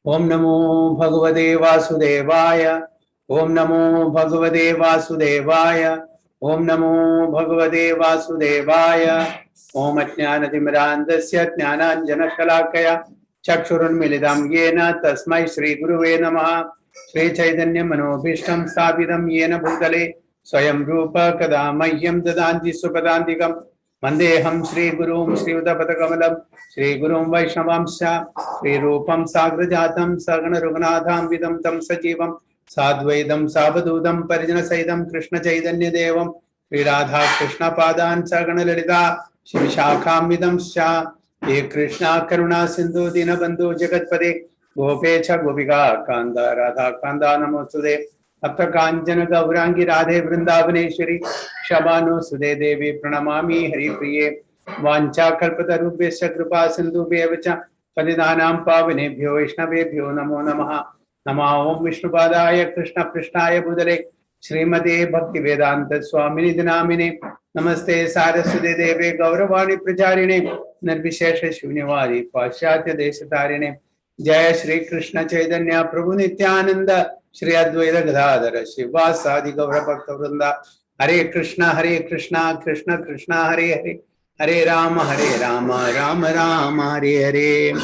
Om Namo Bhagavate Vasudevaya. Om Namo Bhagavate Vasudevaya. Om Namo Bhagavate Vasudevaya. Om Ajnanatimirandasya Jnananjanashalakaya Chakshurunmilidam Yena Tasmai Shri Guruve Namaha. Shri Chaitanya Manobhishtam Sthapitam Yena Bhutale Swayam Rupa Kadamahyam Dadanti Supadantikam Mandeham Shri Gurum Shri Udapatakamadam Shri Gurum Vaishnavamsha Shri Rupam Sagrajatam Sagana Rugnadham Vidam Tam Sajivam Sadvaidam Sabadudam Parijana Saidam Krishna Chaitanya Devam Shri Radha Krishna Padan Sagana Lalita Shri Shakham Vidam Sha Ye Krishna Karuna Sindhu Dinabandhu Jagatpade Gopecha Gopika Kanda Radha Kanda Namostude Apta Kanjana Gaurangi Radhe Vrindavaneshwari Shabano Sude Devi Pranamami Hari Priye Vancha Kalpatarubhesya Kripa Sindhu Bevacha Padidanam Pavanebhyo Vaishnavebhyo Namo Namaha Nama Om Vishnupadaya Krishna Prishnaya Budale Srimate Bhakti Vedanta Swamini Dinamine Namaste Saraswati Deve Gauravani Pracharine Nirvishesha Shunyavari Paschatya Deshatarine Jaya Shri Krishna Chaitanya Prabhu Nityananda Shri Advaita Gadadhara Shivasadi Gaura Bhakta Vrinda Hare Krishna Krishna Krishna Hare Hare Hare Rama Rama Rama Hare Hare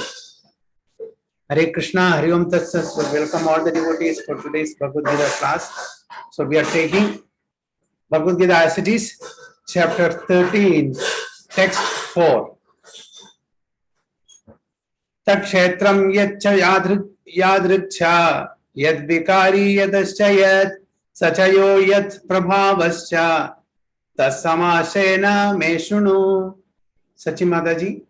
Hare Krishna Hare Om Tat Sat. So welcome all the devotees for today's Bhagavad Gita class. So we are taking Bhagavad Gita as it is, chapter 13, text 4. Tat kshetram yaccha yadriksha yad vikari yadascha yad sachayo yat prabhavascha tasamasena me shunu. Sachi Mataji.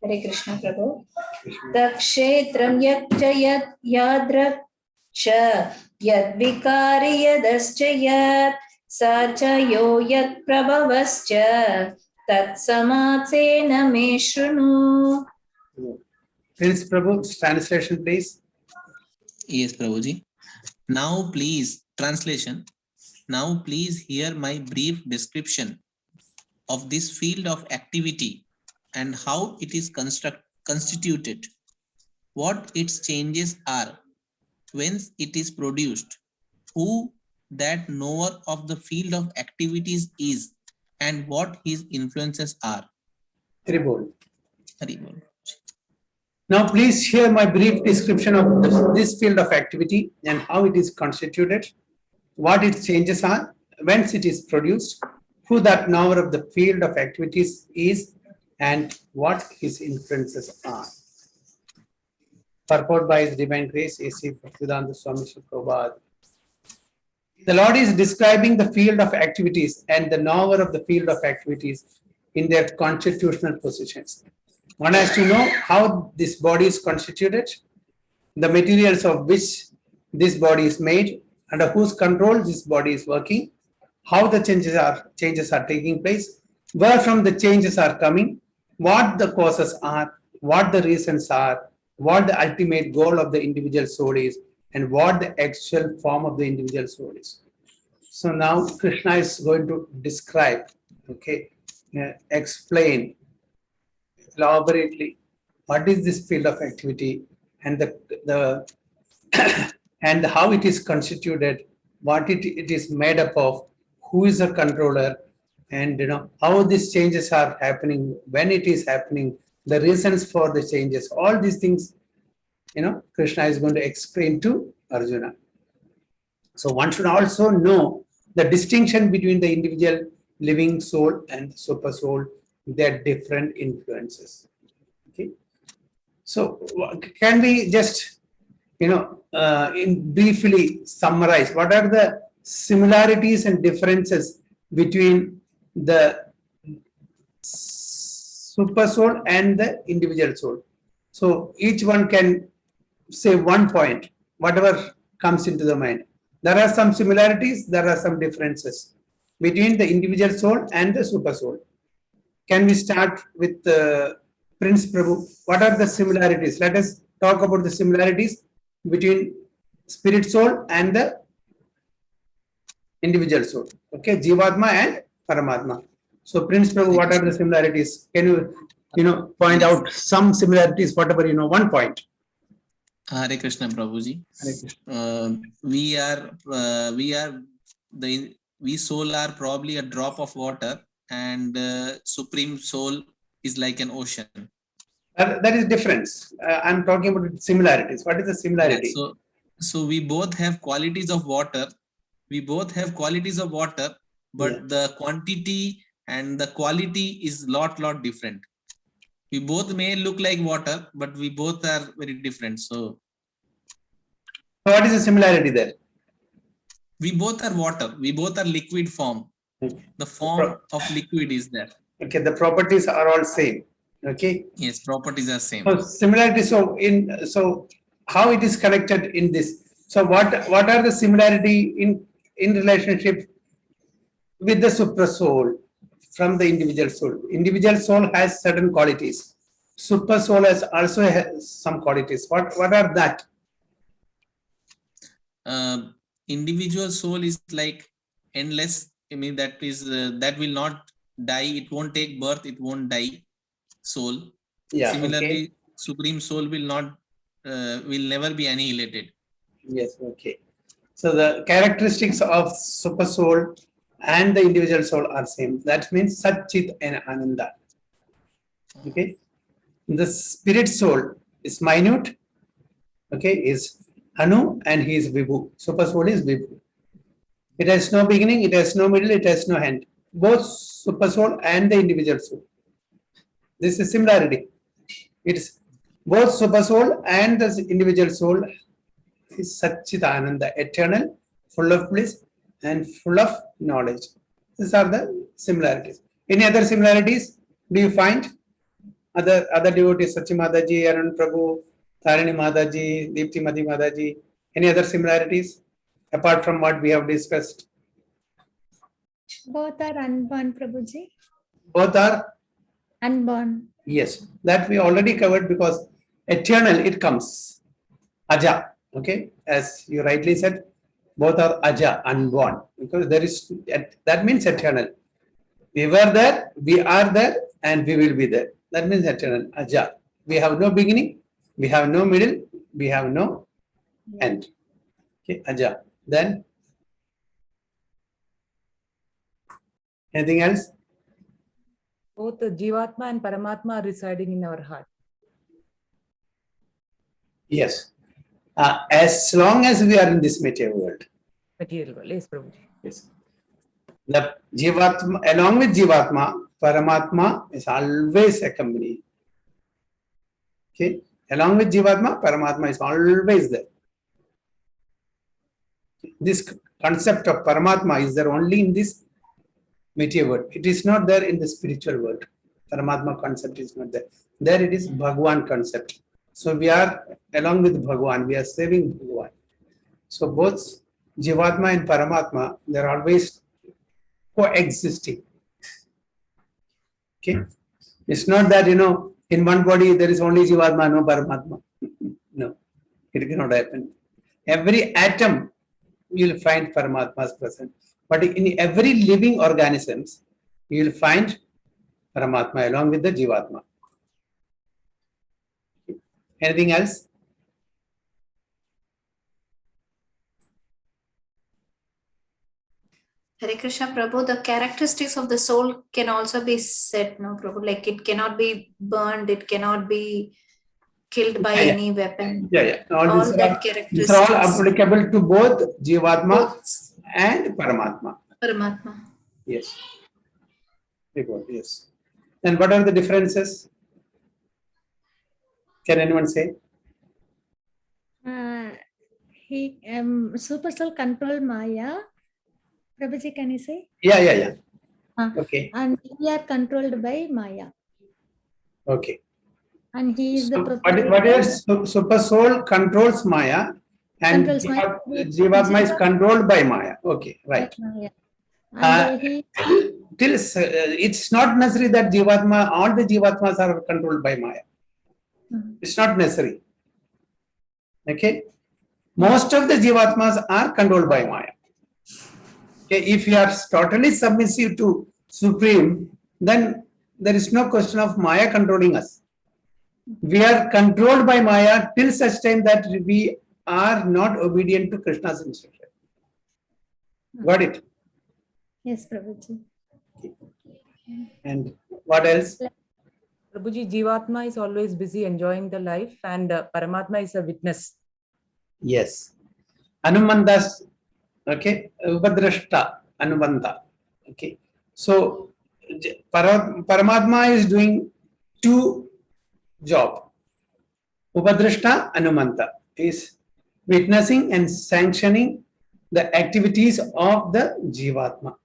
Hare Krishna Prabhu. Takshetram yakchayat yadraksha yad vikari yadascha yad sachayo yat prabhavascha tat samatsena me shrunu. Prince Prabhu, translation please. Yes, Prabhuji. Now please, translation. Now please hear my brief description of this field of activity and how it is constituted, what its changes are, whence it is produced, who that knower of the field of activities is, and what his influences are. Haribol. Haribol. Now please hear my brief description of this field of activity and how it is constituted, what its changes are, whence it is produced, who that knower of the field of activities is, and what his influences are. Purport by His Divine Grace, A.C. Bhaktivedanta Swami Srila Prabhupada. The Lord is describing the field of activities and the knower of the field of activities in their constitutional positions. One has to know how this body is constituted, the materials of which this body is made, under whose control this body is working, how the changes are taking place, where from the changes are coming, what the causes are, what the reasons are, what the ultimate goal of the individual soul is, and what the actual form of the individual soul is. So now Krishna is going to describe, explain elaborately what is this field of activity and the and how it is constituted, what it is made up of, who is the controller, and how these changes are happening, when it is happening, the reasons for the changes. All these things, Krishna is going to explain to Arjuna. So one should also know the distinction between the individual living soul and super soul, their different influences. Okay. So can we just, briefly summarize what are the similarities and differences between the super soul and the individual soul? So each one can say one point, whatever comes into the mind. There are some similarities, there are some differences between the individual soul and the super soul. Can we start with Prince Prabhu? What are the similarities? Let us talk about the similarities between spirit soul and the individual soul. Okay, Jivatma and Paramatma. So Prince Prabhu, what are the similarities? Can you point Yes. out some similarities, whatever, one point. Hare Krishna, Prabhuji. Hare Krishna. We soul are probably a drop of water, and Supreme Soul is like an ocean. That is difference. I'm talking about similarities. What is the similarity? Yeah, so we both have qualities of water. But the quantity and the quality is lot different. We both may look like water, but we both are very different. So what is the similarity there? we both are water. We both are liquid form. The form of liquid is there. Okay, the properties are all same. Okay. Yes, properties are same. So similarity. So how it is connected in this? So what are the similarity in relationship with the Supersoul from the individual soul? Individual soul has certain qualities. Supersoul also has some qualities. What are that? Individual soul is like endless. I mean, that is that will not die. It won't take birth. It won't die. Soul. Yeah. Similarly, Okay. Supreme Soul will never be annihilated. Yes. Okay. So the characteristics of Supersoul and the individual soul are same. That means Sat, Chit and Ananda. Okay. The spirit soul is minute. Okay, is Anu and he is Vibhu. Supersoul is Vibhu. It has no beginning, it has no middle, it has no end. Both Supersoul and the individual soul. This is similarity. It's both Supersoul and the individual soul is Satchitananda, eternal, full of bliss and full of knowledge. These are the similarities. Any other similarities do you find? Other devotees, Sachi Mataji, Arun Prabhu, Tarini Mataji, Deepti Mati Mataji, any other similarities apart from what we have discussed? Both are unborn, Prabhuji. Both are Unborn. yes. That we already covered because eternal it comes. Aja. Okay. As you rightly said, both are Aja, unborn. Because there is that means eternal. We were there, we are there, and we will be there. That means eternal. Aja. We have no beginning, we have no middle, we have no end. Okay, Aja. Then anything else? Both the Jivatma and Paramatma are residing in our heart. Yes. As long as we are in this material world. Material world, yes, Prabhuji. Yes. The Jivatma, along with Jivatma, Paramatma is always accompanied. Okay. Along with Jivatma, Paramatma is always there. This concept of Paramatma is there only in this material world. It is not there in the spiritual world. Paramatma concept is not there. There it is Bhagwan concept. So we are along with Bhagwan, we are saving Bhagwan. So both Jivatma and Paramatma, they are always coexisting. Okay. It's not that, in one body there is only Jivatma, no Paramatma. No, it cannot happen. Every atom you will find Paramatma is present. But in every living organisms, you will find Paramatma along with the Jivatma. Anything else? Hare Krishna Prabhu, the characteristics of the soul can also be said, no Prabhu, like it cannot be burned, it cannot be killed by any weapon. Yeah. All these that are characteristics. all applicable to both Jivatma Both and Paramatma. Paramatma. Yes. Yes. And what are the differences? Can anyone say? He Supersoul control Maya. Prabhuji, can you say? Yeah. Ah. Okay. And we are controlled by Maya. Okay. And he is the So, proprietor. what is Supersoul controls Maya and Controls Maya. Jivatma is controlled by Maya. Okay, right. Maya. And It's not necessary that Jivatma, all the Jivatmas are controlled by Maya. It's not necessary. Okay. Most of the Jivatmas are controlled by Maya. Okay. If you are totally submissive to Supreme, then there is no question of Maya controlling us. We are controlled by Maya till such time that we are not obedient to Krishna's instruction. Got it? Yes, Prabhuji. And what else? Prabhuji, Jivatma is always busy enjoying the life, and Paramatma is a witness. Yes. Anumandas, okay, Upadrashta, Anubandha. Okay. So Paramatma is doing two job. Upadrashta, Anumanta is witnessing and sanctioning the activities of the Jivatma.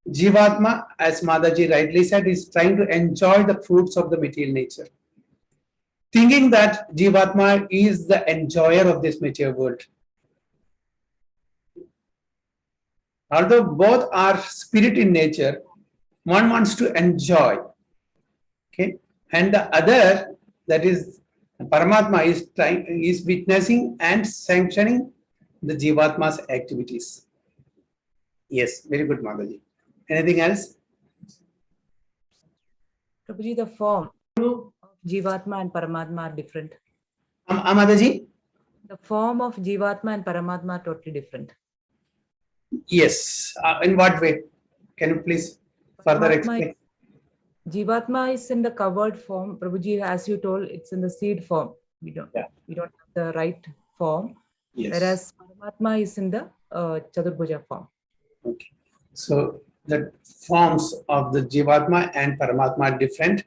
Jivatma, as Madaji rightly said, is trying to enjoy the fruits of the material nature, thinking that Jivatma is the enjoyer of this material world. Although both are spirit in nature, one wants to enjoy, okay, and the other, that is Paramatma, is witnessing and sanctioning the Jivatma's activities. Yes, very good, Madaji. Anything else? Prabhuji, the form of Jivatma and Paramatma are different. Madaji? The form of Jivatma and Paramatma are totally different. Yes. In what way? Can you please further Paramatma explain? Jivatma is in the covered form. Prabhuji, as you told, it's in the seed form. We don't have the right form. Yes. Whereas Paramatma is in the Chaturbhuja form. Okay. So the forms of the Jivatma and Paramatma are different.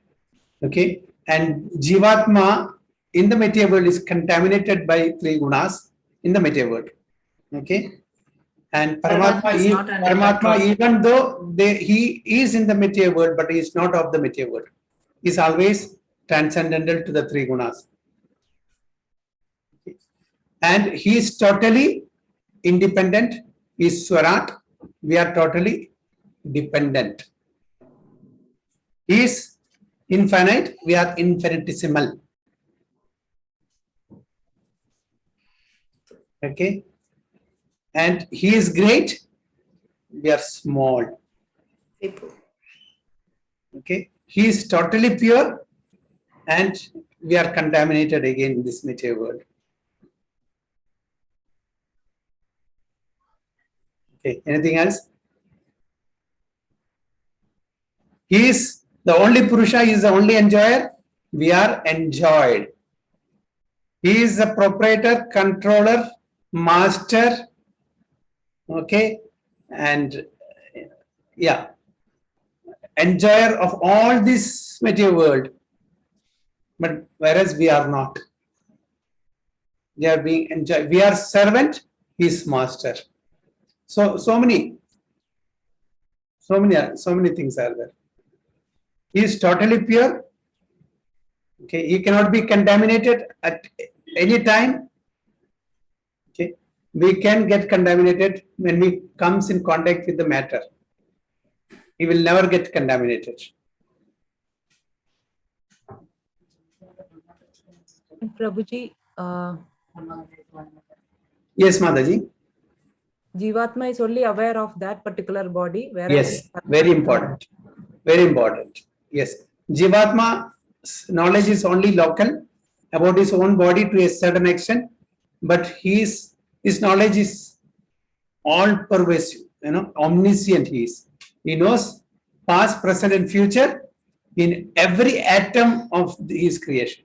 Okay. And Jivatma in the material world is contaminated by three gunas in the material world. Okay. And Paramatma is not under Paramatma, control. even though he is in the material world, but he is not of the material world. He is always transcendental to the three gunas. Okay. And he is totally independent. He is Swarat. We are totally dependent. He is infinite. We are infinitesimal. Okay. And he is great. We are small. People. Okay. He is totally pure, and we are contaminated again in this material world. Okay. Anything else? He is the only Purusha. He is the only enjoyer. We are enjoyed. He is the proprietor, controller, master. Okay. And yeah, enjoyer of all this material world. But whereas we are not. We are being enjoyed. We are servant. He is master. So many things are there. He is totally pure. Okay, he cannot be contaminated at any time. Okay, we can get contaminated when we comes in contact with the matter. He will never get contaminated. And Prabhuji, Yes, Mataji. Jivatma is only aware of that particular body. Whereas Yes, very important. Very important. Yes, Jivatma's knowledge is only local about his own body to a certain extent, but his knowledge is all pervasive, omniscient he is. He knows past, present, and future in every atom of his creation.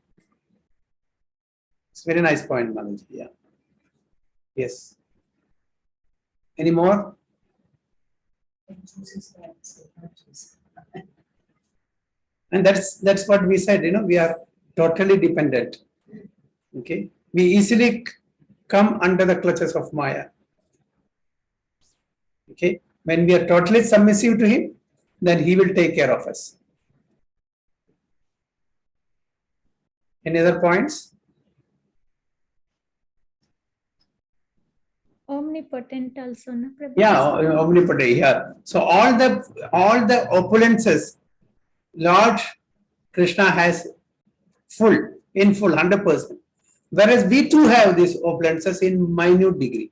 It's a very nice point, Manaji. Yeah. Yes. Any more? And that's what we said, we are totally dependent. Okay. We easily come under the clutches of Maya. Okay. When we are totally submissive to him, then he will take care of us. Any other points? Omnipotent also, no, Prabhuji? Yeah, omnipotent. Yeah. So all the opulences, Lord Krishna has in full, 100%. Whereas we too have these opulences in minute degree.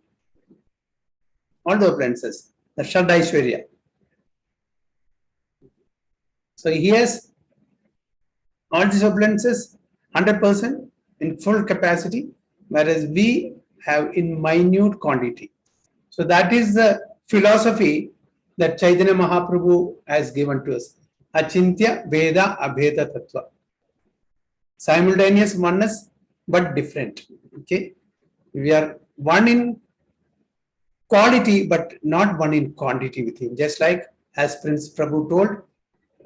All the opulences, the Shad Aishwarya. So he has All these opulences 100% in full capacity, whereas we have in minute quantity. So that is the philosophy that Chaitanya Mahaprabhu has given to us. Achintya Veda Abheda Tattva. Simultaneous oneness, but different. Okay, we are one in quality, but not one in quantity with him. Just like as Prince Prabhu told,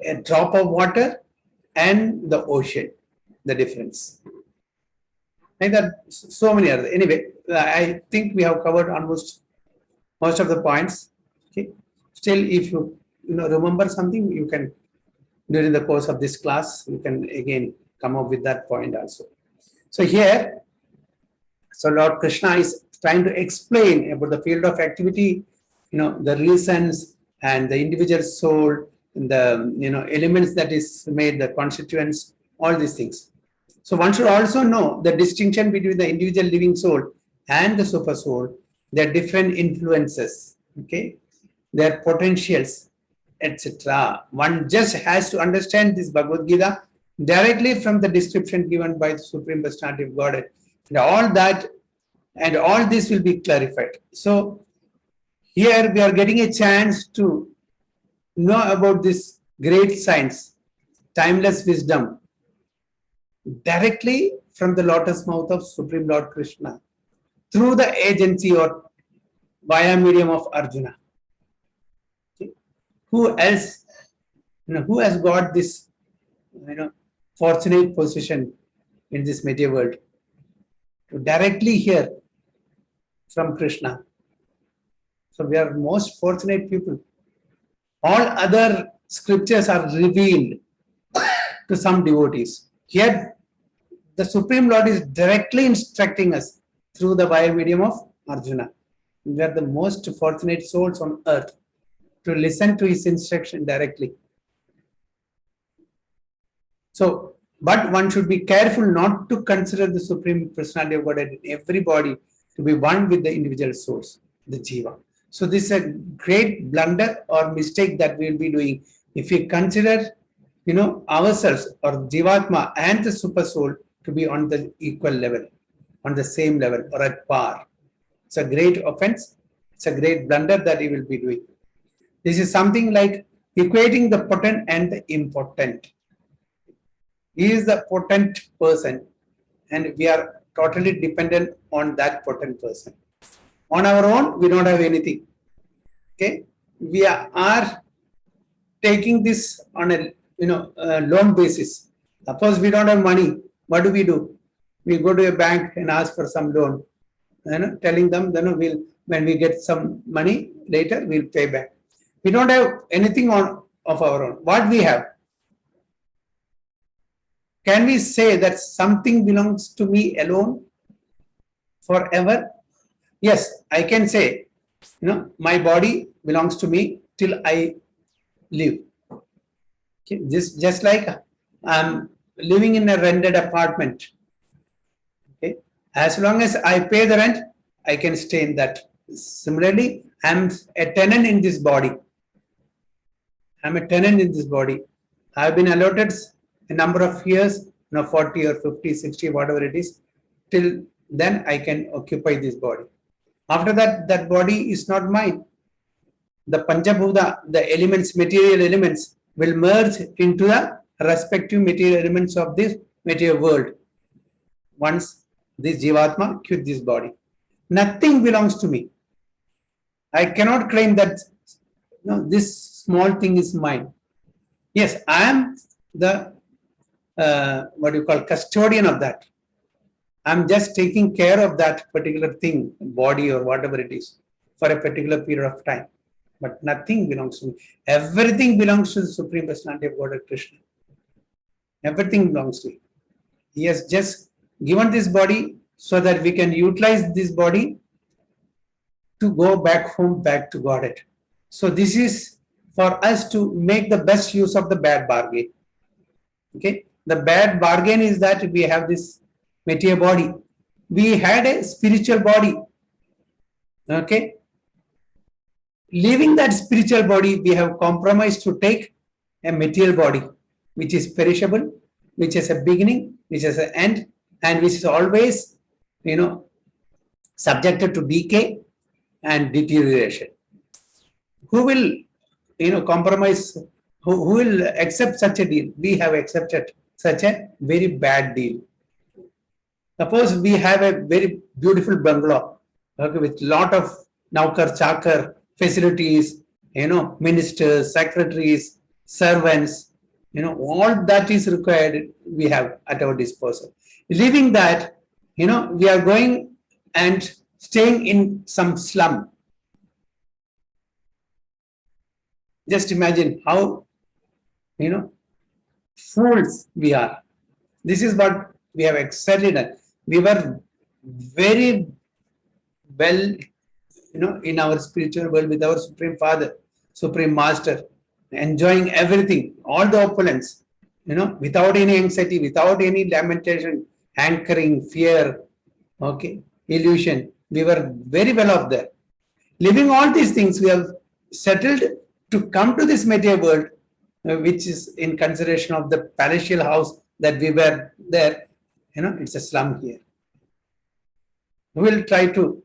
a drop of water and the ocean, the difference. Like that, so many other. Anyway, I think we have covered almost most of the points. Okay. Still, if you remember something, you can during the course of this class, you can again come up with that point also. So here, so Lord Krishna is trying to explain about the field of activity, the reasons and the individual soul, and the elements that is made, the constituents, all these things. So one should also know the distinction between the individual living soul and the super soul, their different influences, okay, their potentials, etc. One just has to understand this Bhagavad Gita directly from the description given by the Supreme Personality of Godhead. And all that and all this will be clarified. So here we are getting a chance to know about this great science, timeless wisdom, directly from the lotus mouth of Supreme Lord Krishna, through the agency or via medium of Arjuna. Okay. Who else, who has got this, fortunate position in this material world to directly hear from Krishna? So we are most fortunate people. All other scriptures are revealed to some devotees. Here, the Supreme Lord is directly instructing us through the via medium of Arjuna. We are the most fortunate souls on earth to listen to his instruction directly. So, but one should be careful not to consider the Supreme Personality of Godhead in everybody to be one with the individual souls, the Jiva. So this is a great blunder or mistake that we will be doing if we consider, ourselves or Jivatma and the Super Soul to be on the equal level, on the same level or at par. It's a great offense. It's a great blunder that we will be doing. This is something like equating the potent and the impotent. He is the potent person and we are totally dependent on that potent person. On our own, we don't have anything. Okay, we are taking this on a loan basis. Suppose we don't have money, what do? We go to a bank and ask for some loan, telling them when we get some money later we'll pay back. We don't have anything of our own. What we have? Can we say that something belongs to me alone forever? Yes, I can say, my body belongs to me till I live. Okay, just like I'm living in a rented apartment. Okay, as long as I pay the rent, I can stay in that. Similarly, I'm a tenant in this body. I'm a tenant in this body. I've been allotted a number of years, 40 or 50, 60, whatever it is. Till then, I can occupy this body. After that, that body is not mine. The Panchabhuta, the elements, material elements, will merge into the respective material elements of this material world. Once this Jivatma quits this body, nothing belongs to me. I cannot claim that this small thing is mine. Yes, I am the custodian of that. I'm just taking care of that particular thing, body or whatever it is, for a particular period of time. But nothing belongs to me. Everything belongs to the Supreme Personality of Godhead Krishna. Everything belongs to him. He has just given this body so that we can utilize this body to go back home, back to Godhead. So this is for us to make the best use of the bad bargain. Okay, the bad bargain is that we have this material body. We had a spiritual body. Okay, leaving that spiritual body, we have compromised to take a material body, which is perishable, which has a beginning, which has an end, and which is always, subjected to decay and deterioration. Who will, compromise? Who will accept such a deal? We have accepted such a very bad deal. Suppose we have a very beautiful bungalow, okay, with lot of naukar chakar facilities, ministers, secretaries, servants, all that is required we have at our disposal. Leaving that, we are going and staying in some slum. Just imagine how, fools we are. This is what we have excelled at. We were very well, in our spiritual world with our Supreme Father, Supreme Master, enjoying everything, all the opulence, without any anxiety, without any lamentation, hankering, fear, okay, illusion. We were very well off there. Living all these things, we have settled to come to this material world, which is in consideration of the palatial house that we were there. It's a slum here. We will try to,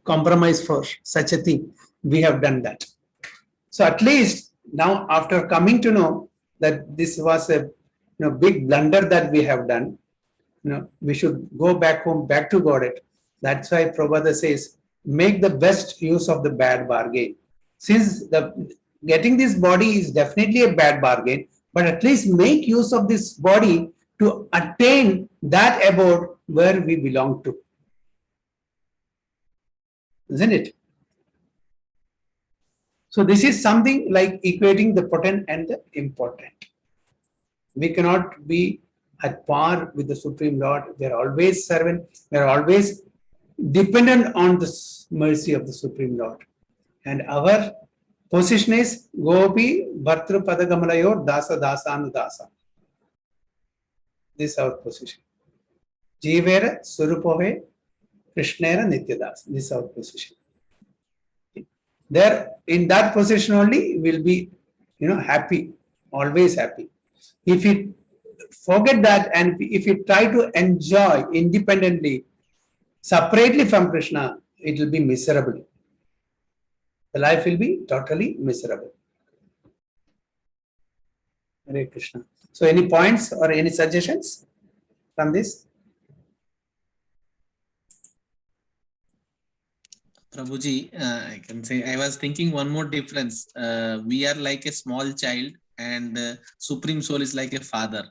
compromise for such a thing. We have done that. So at least now, after coming to know that this was a big blunder that we have done, we should go back home, back to Godhead. That's why Prabhupada says, make the best use of the bad bargain. Since getting this body is definitely a bad bargain, but at least make use of this body to attain that abode where we belong to. Isn't it? So this is something like equating the potent and the important. We cannot be at par with the Supreme Lord. We are always servant. We are always dependent on the mercy of the Supreme Lord. And our position is Gopi Bhartru Padagamalayor Dasa Dasa Anudasa. This is our position. Jeevera Surupove Krishnera Nityadas. This is our position. There, in that position only, we'll be, happy, always happy. If we forget that and if we try to enjoy independently, separately from Krishna, it will be miserable. The life will be totally miserable. Hare Krishna. So, any points or any suggestions from this? Prabhuji, I can say I was thinking one more difference. We are like a small child and Supreme Soul is like a father.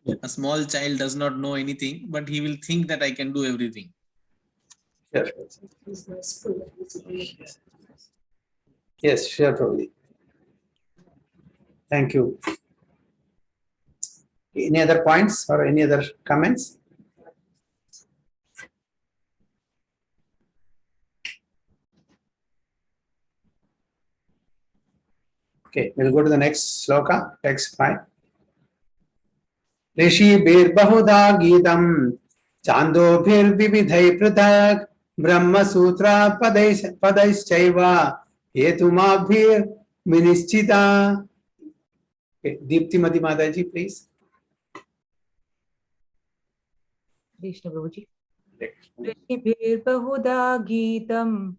Yeah. A small child does not know anything, but he will think that I can do everything. Sure. Yes, sure, Prabhuji. Thank you. Any other points or any other comments? Okay, we'll go to the next sloka, text 5. Rishi bir bahuda geetam chando bhir vividhai pratak brahma sutra padais chaiva hetuma bhir vinischita. Okay, Deepti Mati Mataji, please. Krishna Prabhuji. Rishibhir bahuda geetam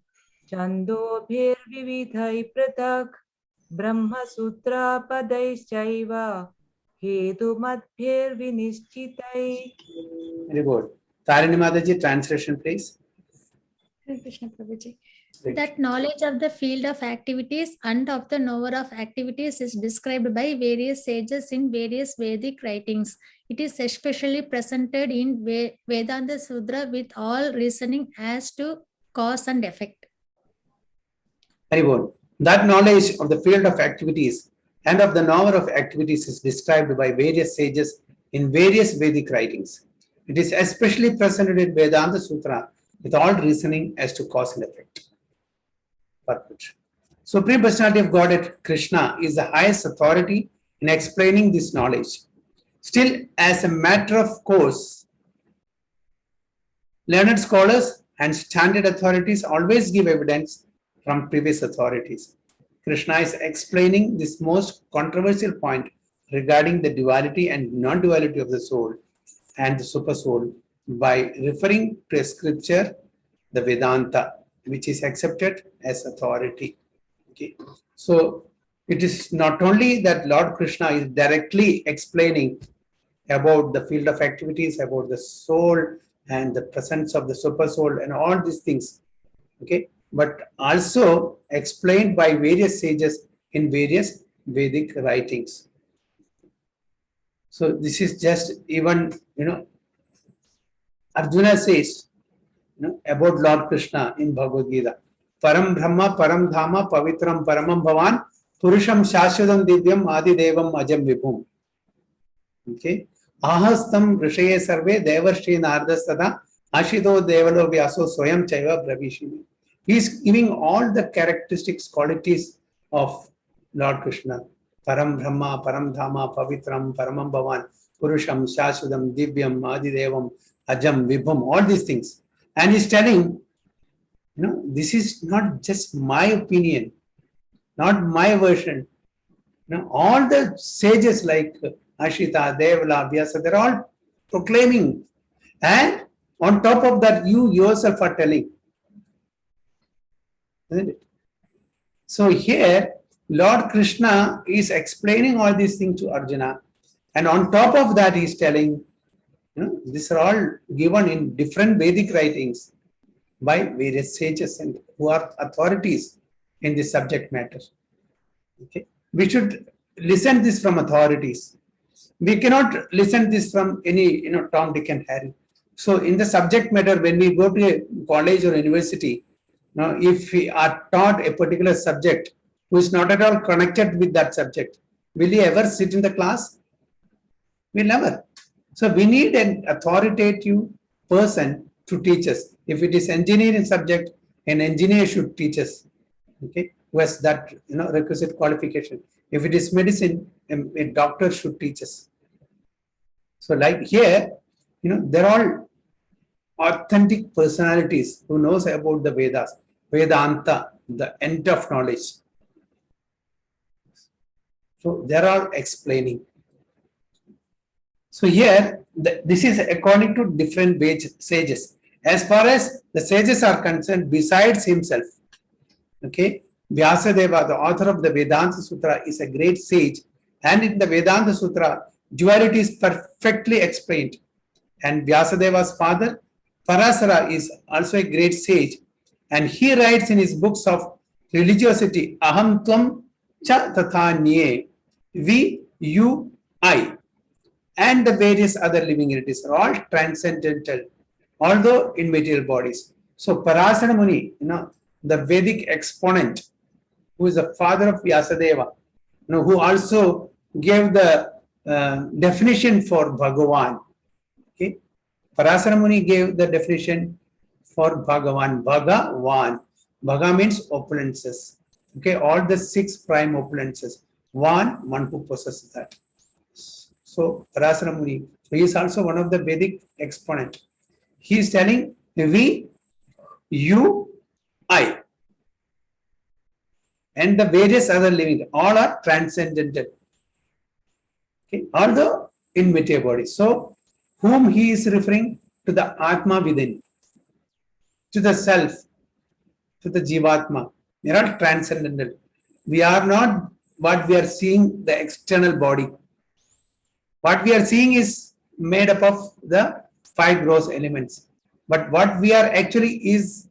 chandobhir vividhai pratak Brahma Sutra Padais Chaiva Hetu Madbhir Vinischitai. Very good. Tarini Mataji, translation, please. Hare Krishna Prabhuji. That knowledge of the field of activities and of the knower of activities is described by various sages in various Vedic writings. It is especially presented in Vedanta Sutra with all reasoning as to cause and effect. Very good. That knowledge of the field of activities and of the knower of activities is described by various sages in various Vedic writings. It is especially presented in Vedanta Sutra with all reasoning as to cause and effect. Supreme Personality of Godhead Krishna is the highest authority in explaining this knowledge. Still, as a matter of course, learned scholars and standard authorities always give evidence from previous authorities. Krishna is explaining this most controversial point regarding the duality and non-duality of the soul and the supersoul by referring to a scripture, the Vedanta, which is accepted as authority. Okay. So it is not only that Lord Krishna is directly explaining about the field of activities, about the soul and the presence of the supersoul and all these things, okay, but also explained by various sages in various Vedic writings. So this is just even, Arjuna says, about Lord Krishna in Bhagavad Gita. Param Brahma, Param Dhama, Pavitram, Paramam Bhavan, Purusham Shashwadam Divyam Adi Devam Ajam Vibhum. Okay. Ahastam Rishaye Sarve Devarshi Nardastada Ashido Devalo Vyaso Swayam Chaiva Bravishimi. He is giving all the characteristics, qualities of Lord Krishna. Param Brahma, Param Dhama, Pavitram, Paramam Bhavan, Purusham, Shashwadam, Divyam, Adi Devam, Ajam, Vibhum, all these things. And he's telling, this is not just my opinion, not my version. All the sages like Ashita, Devala, Vyasa, they're all proclaiming. And on top of that, you yourself are telling. Isn't it? So here, Lord Krishna is explaining all these things to Arjuna. And on top of that, he's telling, these are all given in different Vedic writings by various sages and who are authorities in this subject matter. Okay, we should listen this from authorities. We cannot listen this from any Tom, Dick, and Harry. So in the subject matter, when we go to a college or university, if we are taught a particular subject who is not at all connected with that subject, will he ever sit in the class? Will never. So we need an authoritative person to teach us. If it is engineering subject, an engineer should teach us. Okay, who has that requisite qualification. If it is medicine, a doctor should teach us. So like here, they're all authentic personalities who knows about the Vedas, Vedanta, the end of knowledge. So they're all explaining. So here, this is according to different sages. As far as the sages are concerned, besides himself, okay, Vyasadeva, the author of the Vedanta Sutra, is a great sage. And in the Vedanta Sutra, duality is perfectly explained. And Vyasadeva's father, Parasara, is also a great sage. And he writes in his books of religiosity, Aham Tvam Cha Tatha Nye, we, you, I, and the various other living entities are all transcendental, although in material bodies. So Parasara Muni, the Vedic exponent, who is the father of Vyasadeva, who also gave the definition for Bhagavan. Okay, Parasara Muni gave the definition for Bhagavan. Bhagavan. Bhaga means opulences. Okay, all the 6 prime opulences. One who possesses that. So Parasara Muni, he is also one of the Vedic exponent. He is telling we, you, I, and the various other living, all are transcendental. Okay, although in material body. So whom he is referring to? The Atma within, to the self, to the Jivatma. They are all transcendental. We are not what we are seeing, the external body. What we are seeing is made up of the 5 gross elements. But what we are actually is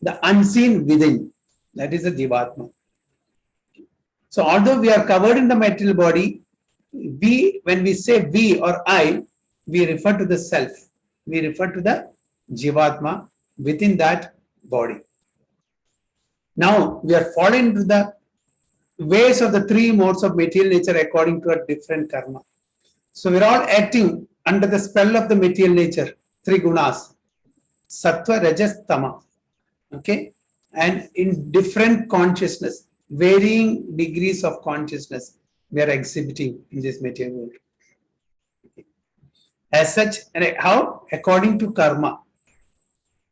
the unseen within. That is the Jivatma. So although we are covered in the material body, when we say we or I, we refer to the self. We refer to the Jivatma within that body. Now we are falling into the ways of the 3 modes of material nature according to a different karma. So we're all acting under the spell of the material nature, 3 gunas, sattva, rajas, tama. Okay, and in different consciousness, varying degrees of consciousness, we are exhibiting in this material world. As such, how? According to karma.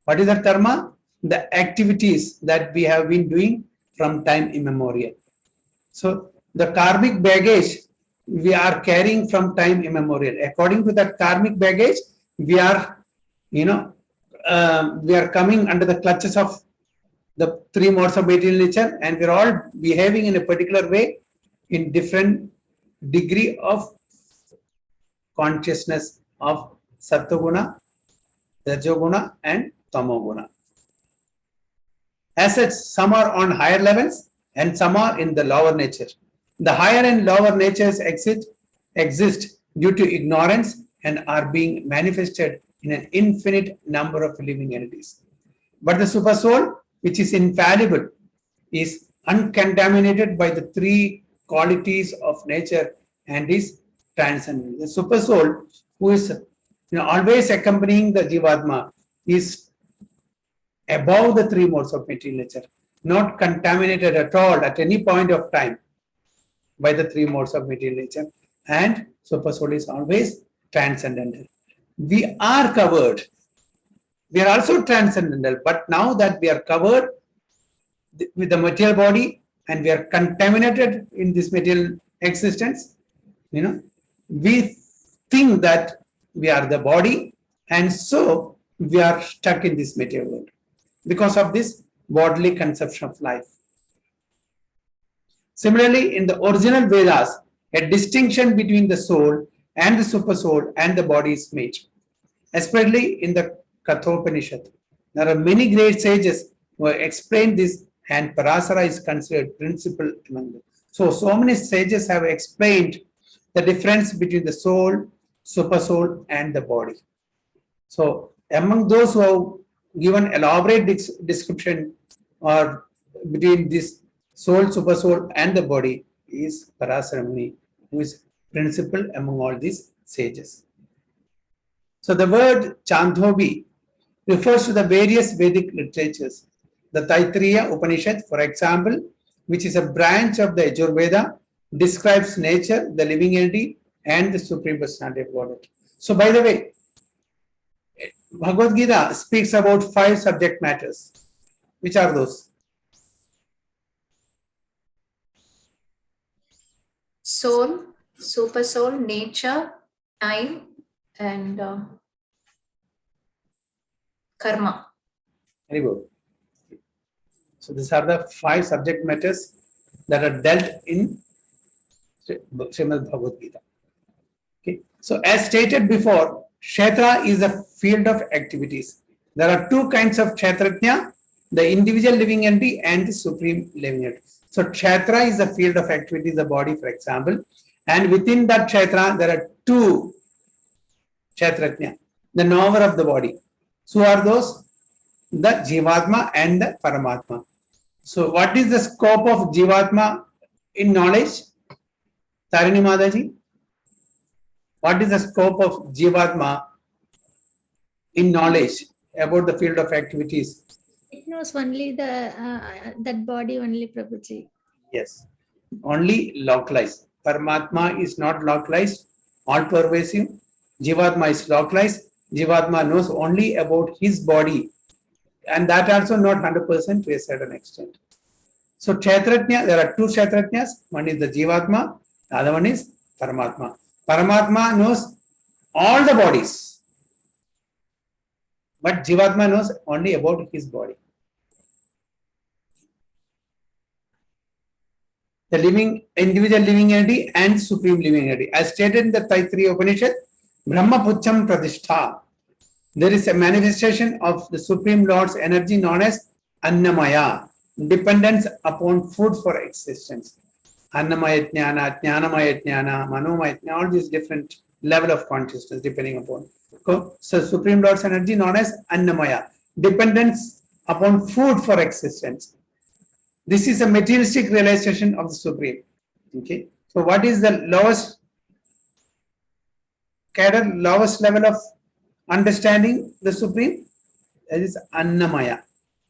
What is that karma? The activities that we have been doing from time immemorial. So the karmic baggage we are carrying from time immemorial. According to that karmic baggage, we are, we are coming under the clutches of the three modes of material nature, and we're all behaving in a particular way in different degree of consciousness of Sattva-guna, Rajoguna, and Tamoguna. As such, some are on higher levels and some are in the lower nature. The higher and lower natures exist due to ignorance and are being manifested in an infinite number of living entities. But the Supersoul, which is infallible, is uncontaminated by the three qualities of nature and is transcendent. The Supersoul, who is always accompanying the Jivatma, is above the three modes of material nature, not contaminated at all at any point of time by the three modes of material nature, and Supersoul is always transcendental. We are covered. We are also transcendental, but now that we are covered with the material body and we are contaminated in this material existence, we think that we are the body, and so we are stuck in this material world because of this bodily conception of life. Similarly, in the original Vedas, a distinction between the soul and the Supersoul and the body is made. Especially in the Kathopanishad, there are many great sages who have explained this, and Parasara is considered principal among them. So many sages have explained the difference between the soul, Supersoul, and the body. So among those who have given elaborate description or between this soul, Supersoul, and the body is Parasara Muni, who is principal among all these sages. So the word Chandogya refers to the various Vedic literatures. The Taittiriya Upanishad, for example, which is a branch of the Yajurveda, describes nature, the living entity, and the Supreme Personality of Godhead. So by the way, Bhagavad Gita speaks about 5 subject matters. Which are those? Soul, Supersoul, nature, time, and karma. Very good. So these are the 5 subject matters that are dealt in Srimad Bhagavad Gita. Okay. So as stated before, Kshetra is a field of activities. There are 2 kinds of Kshetrajna, the individual living entity and the supreme living entity. So Kshetra is a field of activities, the body, for example, and within that Kshetra there are 2 Kshetrajna, the knower of the body. So who are those? The Jivatma and the Paramatma. So what is the scope of Jivatma in knowledge? Tarini Madaji, what is the scope of Jivatma in knowledge about the field of activities? It knows only the that body only, Prabhuji. Yes, only localized. Paramatma is not localized, all pervasive. Jivatma is localized. Jivatma knows only about his body, and that also not 100% to a certain extent. So Kshetrajna, there are 2 Kshetrajnas. One is the Jivatma, the other one is Paramatma. Paramatma knows all the bodies, but Jivatma knows only about his body. The individual living entity and supreme living entity. As stated in the Taittiriya Upanishad, Brahma Pucham Pradishtha, there is a manifestation of the Supreme Lord's energy known as Anandamaya, dependence upon food for existence. Annamaya Jnana, Jnanamaya Jnana, Manomaya Jnana, all these different level of consciousness depending upon. So Supreme Lord's energy known as Annamaya, dependence upon food for existence. This is a materialistic realization of the Supreme. Okay. So what is the lowest level of understanding the Supreme? That is Annamaya.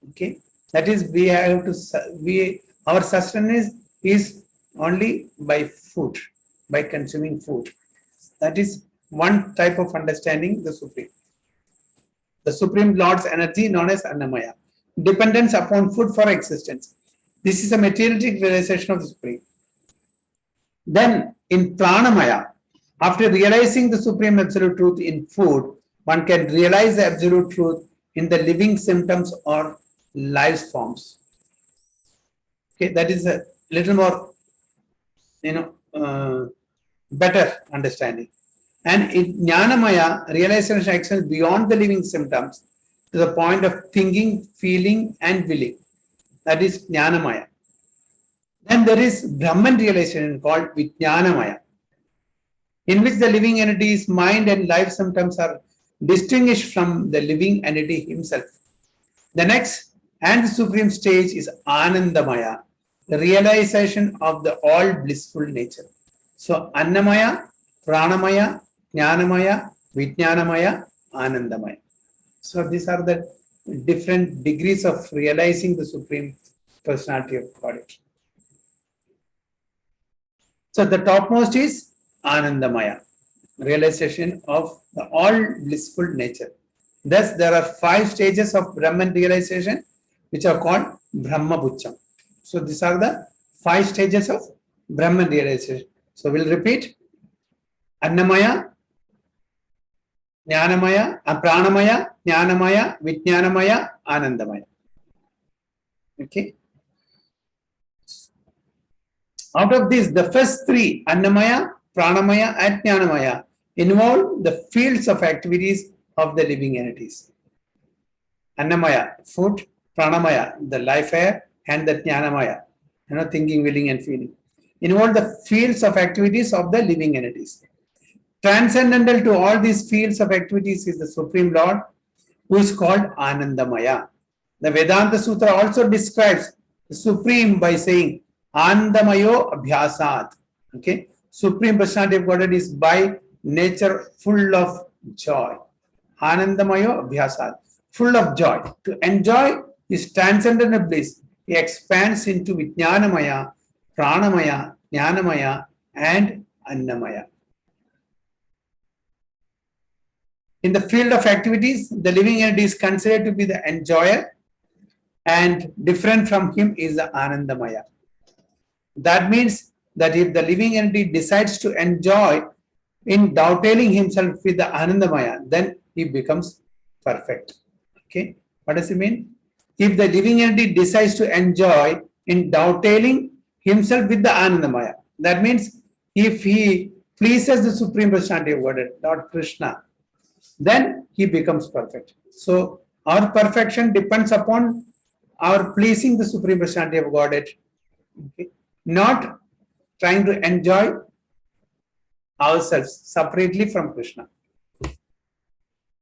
Okay. That is, we have to our sustenance is only by food, by consuming food. That is one type of understanding the Supreme. The Supreme Lord's energy known as Annamaya, dependence upon food for existence. This is a materialistic realization of the Supreme. Then in Pranamaya, after realizing the Supreme Absolute Truth in food, one can realize the Absolute Truth in the living symptoms or life forms. Okay, that is a little more, better understanding. And in Jnanamaya, realization extends beyond the living symptoms to the point of thinking, feeling, and willing. That is Jnanamaya. Then there is Brahman realization called Vijnanamaya, in which the living entity's mind and life symptoms are distinguished from the living entity himself. The next and the supreme stage is Anandamaya, the realization of the all blissful nature. So Annamaya, Pranamaya, Jnanamaya, Vijnanamaya, Anandamaya. So these are the different degrees of realizing the Supreme Personality of Godhead. So the topmost is Anandamaya, realization of the all blissful nature. Thus, there are 5 stages of Brahman realization, which are called Brahma Bhucham. So these are the 5 stages of Brahman realization. So we'll repeat: Annamaya, Jnanamaya, Pranamaya, Jnanamaya, Vijnanamaya, Anandamaya. Okay. Out of these, the first 3, Annamaya, Pranamaya, and Jnanamaya, involve the fields of activities of the living entities. Annamaya, food; Pranamaya, the life air; and the Jnanamaya, thinking, willing, and feeling, involve the fields of activities of the living entities. Transcendental to all these fields of activities is the Supreme Lord, who is called Anandamaya. The Vedanta Sutra also describes the Supreme by saying Anandamayo Abhyasat. Okay, Supreme Personality of Godhead is by nature full of joy. Anandamayo Abhyasat, full of joy. To enjoy his transcendental bliss, he expands into Vijnanamaya, Pranamaya, Jnanamaya, and Annamaya. In the field of activities, the living entity is considered to be the enjoyer, and different from him is the Anandamaya. That means that if the living entity decides to enjoy in dovetailing himself with the Anandamaya, then he becomes perfect. Okay, what does it mean? If the living entity decides to enjoy in dovetailing himself with the Anandamaya, that means if he pleases the Supreme Personality of Godhead, Lord Krishna, then he becomes perfect. So our perfection depends upon our pleasing the Supreme Personality of Godhead, okay? Not trying to enjoy ourselves separately from Krishna.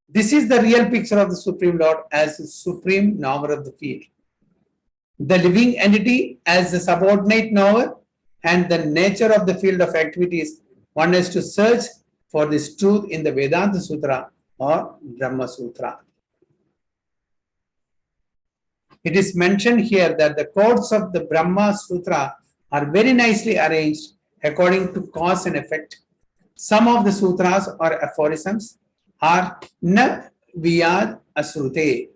This is the real picture of the Supreme Lord as the supreme knower of the field, the living entity as the subordinate knower, and the nature of the field of activities. One has to search for this truth in the Vedanta Sutra or Brahma Sutra. It is mentioned here that the codes of the Brahma Sutra are very nicely arranged according to cause and effect. Some of the sutras or aphorisms are Na Vyad Asrute,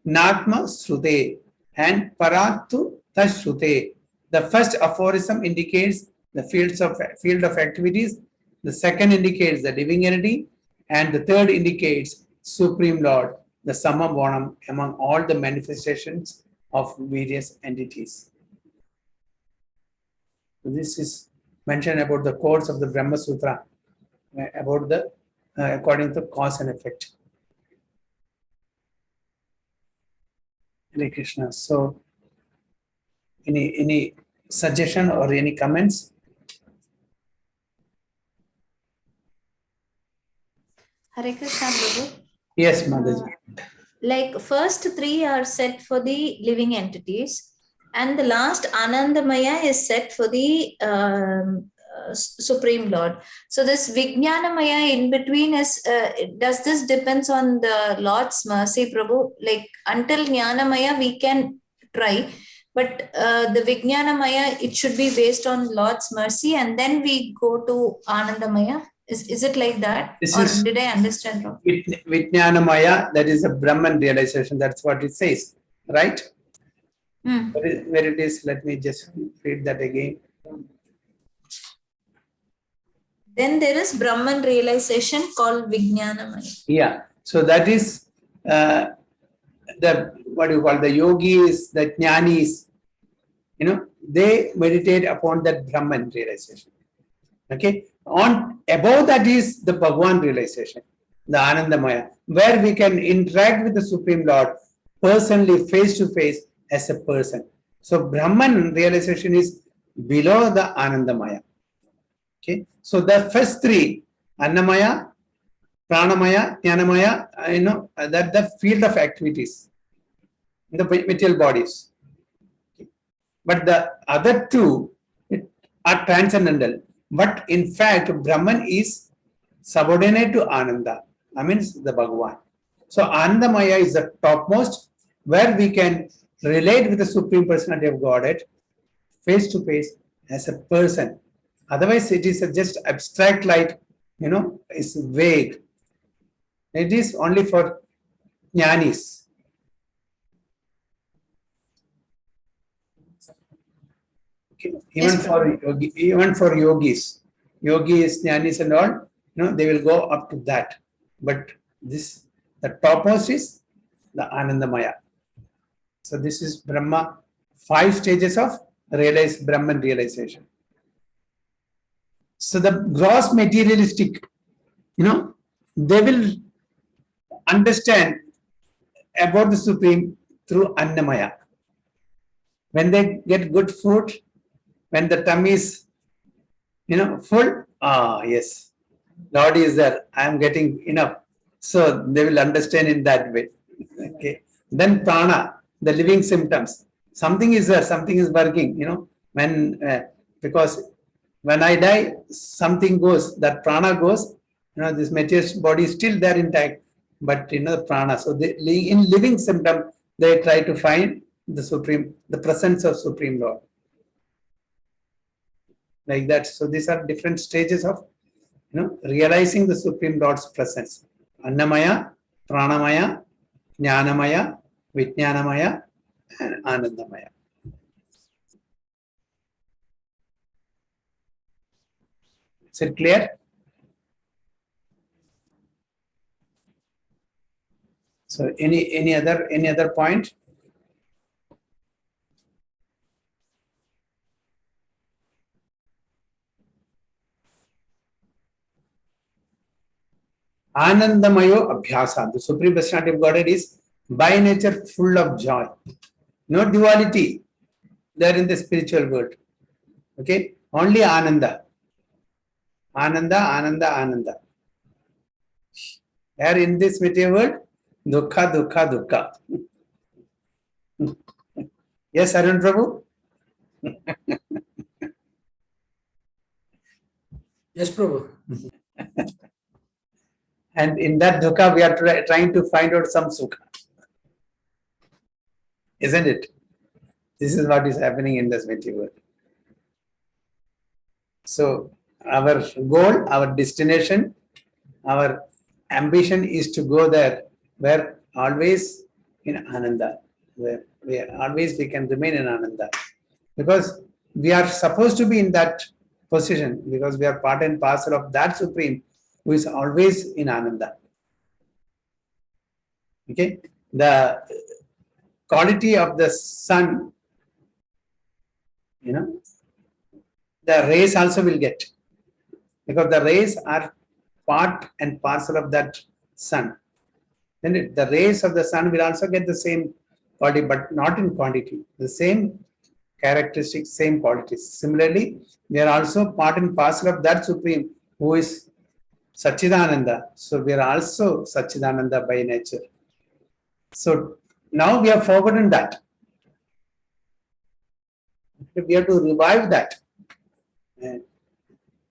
Natma Srute, and Paratu Tashrute. The first aphorism indicates the field of activities, the second indicates the living entity, and the third indicates Supreme Lord, the Sama Bonam among all the manifestations of various entities. This is mentioned about the codes of the Brahma Sutra, about the according to cause and effect. Hare Krishna. So, any suggestion or any comments? Hare Krishna, Prabhu. Yes, Mataji. Like first 3 are set for the living entities, and the last Anandamaya is set for the Supreme Lord. So this Vijnanamaya in between is, does this depends on the Lord's mercy, Prabhu? Like until Jnanamaya we can try, but the Vijnanamaya, it should be based on Lord's mercy, and then we go to Anandamaya. Is it like that? This or is did I understand wrong? Vijnanamaya, that is a Brahman realization. That's what it says, right? Where it is, let me just read that again. Then there is Brahman realization called Vijnanamaya. Yeah. So that is the, what do you call, the yogis, the jnanis, they meditate upon that Brahman realization. Okay. On above that is the Bhagwan realization, the Anandamaya, where we can interact with the Supreme Lord personally, face to face, as a person. So Brahman realization is below the Anandamaya. Okay. So the first three, Annamaya, Pranamaya, Jnanamaya, that the field of activities in the material bodies. But the other two are transcendental. But in fact, Brahman is subordinate to Ananda. I mean, the Bhagavan. So Anandamaya is the topmost, where we can relate with the Supreme Personality of Godhead face to face as a person. Otherwise, it is just abstract light, it's vague. It is only for jnanis. Okay. Even for yogis, jnanis and all, they will go up to that. But the topmost is the Anandamaya. So this is Brahma, 5 stages of Brahman realization. So the gross materialistic, they will understand about the Supreme through Annamaya. When they get good food, when the tummy is, full, yes, Lord is there, I am getting enough. So they will understand in that way. Okay. Then prana, the living symptoms. Something is there, something is working, because when I die, something goes, that prana goes, this material body is still there intact, but prana. So in living symptom, they try to find the presence of Supreme Lord. Like that. So these are different stages of realizing the Supreme Lord's presence. Annamaya, Pranamaya, Jnanamaya, Vijnanamaya, and Anandamaya. Is it clear? So any other point? Anandamayo Abhyasa. The Supreme Personality of Godhead is by nature full of joy. No duality there in the spiritual world. Okay? Only Ananda. Ananda, Ananda, Ananda. There in this material world, Dukkha, Dukkha, Dukkha. Yes, Arun Prabhu? Yes, Prabhu. And in that dukkha, we are trying to find out some sukha. Isn't it? This is what is happening in this material world. So, our goal, our destination, our ambition is to go there, where always in Ananda, where we can remain in Ananda. Because we are supposed to be in that position, because we are part and parcel of that Supreme who is always in Ananda. Okay? The quality of the sun, the rays also will get. Because the rays are part and parcel of that sun. Then the rays of the sun will also get the same quality, but not in quantity. The same characteristics, same qualities. Similarly, we are also part and parcel of that Supreme who is Satchidananda. So we are also Satchidananda by nature. So now we have forgotten that. We have to revive that. And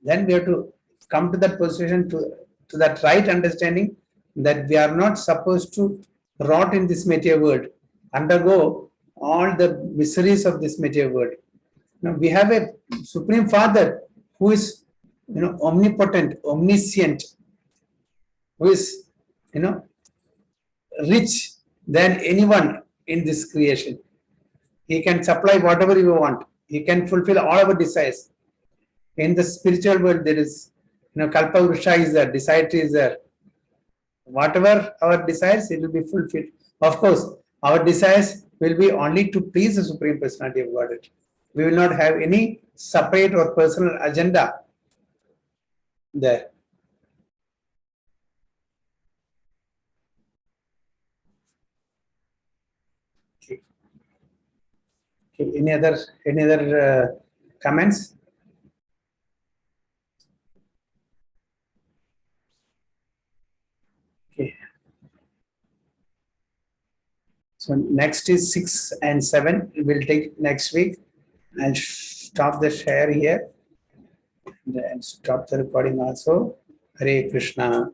then we have to come to that position, to that right understanding that we are not supposed to rot in this material world, undergo all the miseries of this material world. Now we have a Supreme Father who is, omnipotent, omniscient, who is, rich than anyone in this creation. He can supply whatever you want. He can fulfill all our desires. In the spiritual world, there is Kalpa Vrusha is there, desire tree is there. Whatever our desires, it will be fulfilled. Of course, our desires will be only to please the Supreme Personality of Godhead. We will not have any separate or personal agenda there. Okay. Okay. Any other comments? Okay. So next is 6 and 7. We'll take next week. I'll stop the share here and stop the recording also. Hare Krishna.